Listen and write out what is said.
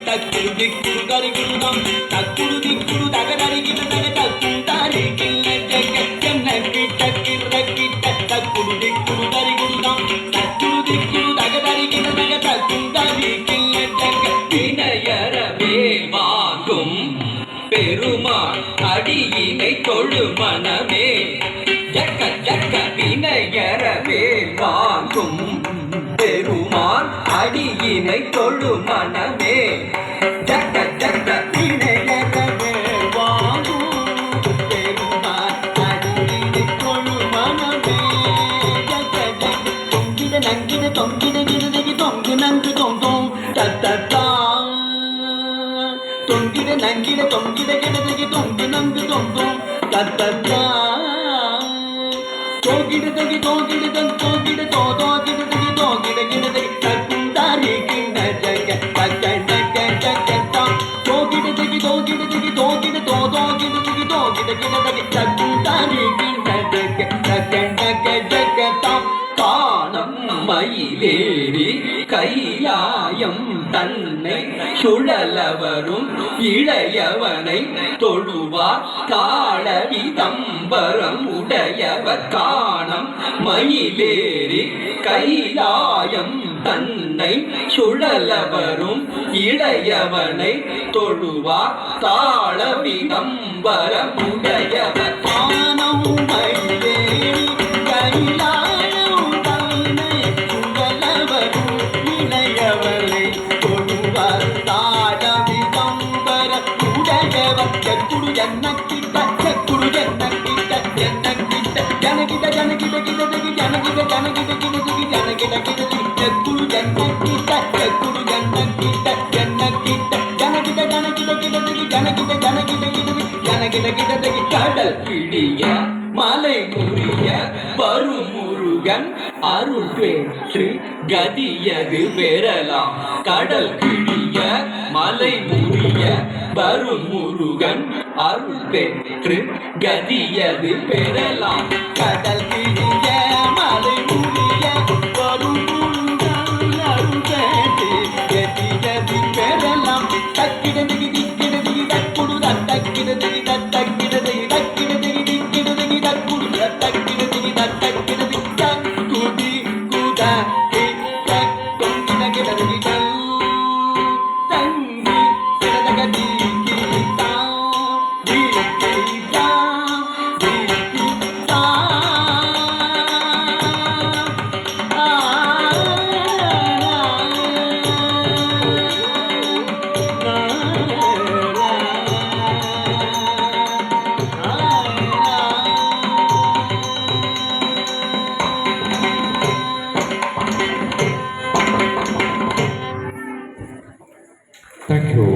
தக்குடு திக்குடு கரிகுடுதாம் தக்குடு திக்குடு தகதரிகிட தக தக்கும் தாரிகில்ல ஜக ஜன்னக்கு டக்கிர கிட்ட தக்குடு திக்குடு கரிகுடுதாம் தக்குடு திக்குடு தகதரிகிட தக தக்கும் தாரிகில்ல ஜக வினயரவே வாங்கும் பெருமாள் அடியினை தொழு மனமே ஜக்க ஜக்க வினயரவே வாங்கும் பெருமாள் அடியினை தொழு மனமே ஜக்க ஜக்க வினயரவே வாங்கும் பெருமாள் அடியினை தொழு மனமே ஜக்க ஜக்க தொங்கிட நங்கிட தொங்கிட கிருதகி தொங்கு நங்கு தொங்கும் தத்தா தொங்கிட நங்கிட தொங்கிட கிருதகி தொங்கு நங்கு தொங்கும் தத்தா தோகிட தகி தோகிட தங் தோகிட தோதோ கிருதகி தோகிட கிருதகி தக்கும் தாரி கிண்ண ஜக தக்க ஜக்க ஜக்க தாம் தோகிட தகி தோகிட தகி தோகிட தோதோ கிருதகி தோகிட கிருதகி தக்கும் தாரி கிண்ண ஜக தக்க ஜக்க ஜக்க தாம் காணம் மயிலேறி கைலாயம் தன்னை சுழலவரும் இளையவனை தொழுவார் தாழ விதம்பரம் உடையவர் காணம் மயிலேறி கைலாயம் தன்னை சுழலவரும் இளையவனை தொழுவார் தாழ விதம்பரம் உடையவர் காணம் மயிலேறி கைலாயம் தன்னை சுழலவரும் இளையவனை தொழுவார் தாழ விதம்பரம் உடையவர் செக்குடு ஜன்னக்கிட்ட செக்குடு ஜன்னக்கிட்ட ஜன்னக்கிட்ட ஜனகிட ஜனகிட கிடதகி ஜனகிட ஜனகிட கிடதகி ஜனகிட கிடதகி செக்குடு ஜன்னக்கிட்ட செக்குடு ஜன்னக்கிட்ட ஜன்னக்கிட்ட ஜனகிட ஜனகிட கிடதகி ஜனகிட ஜனகிட கிடதகி ஜனகிட கிடதகி கடல் கிழிய மலை முறிய வரும் முருகன் அருள் பெற்று கதியது பெறலாம் கடல் கிழிய மலை முறிய வரும் முருகன் அருள் பெற்று கதியது பெறலாம் கடல் கிழிய மலை முறிய வரும் முருகன் அருள் பெற்று கதியது பெறலாம் தக்கிடது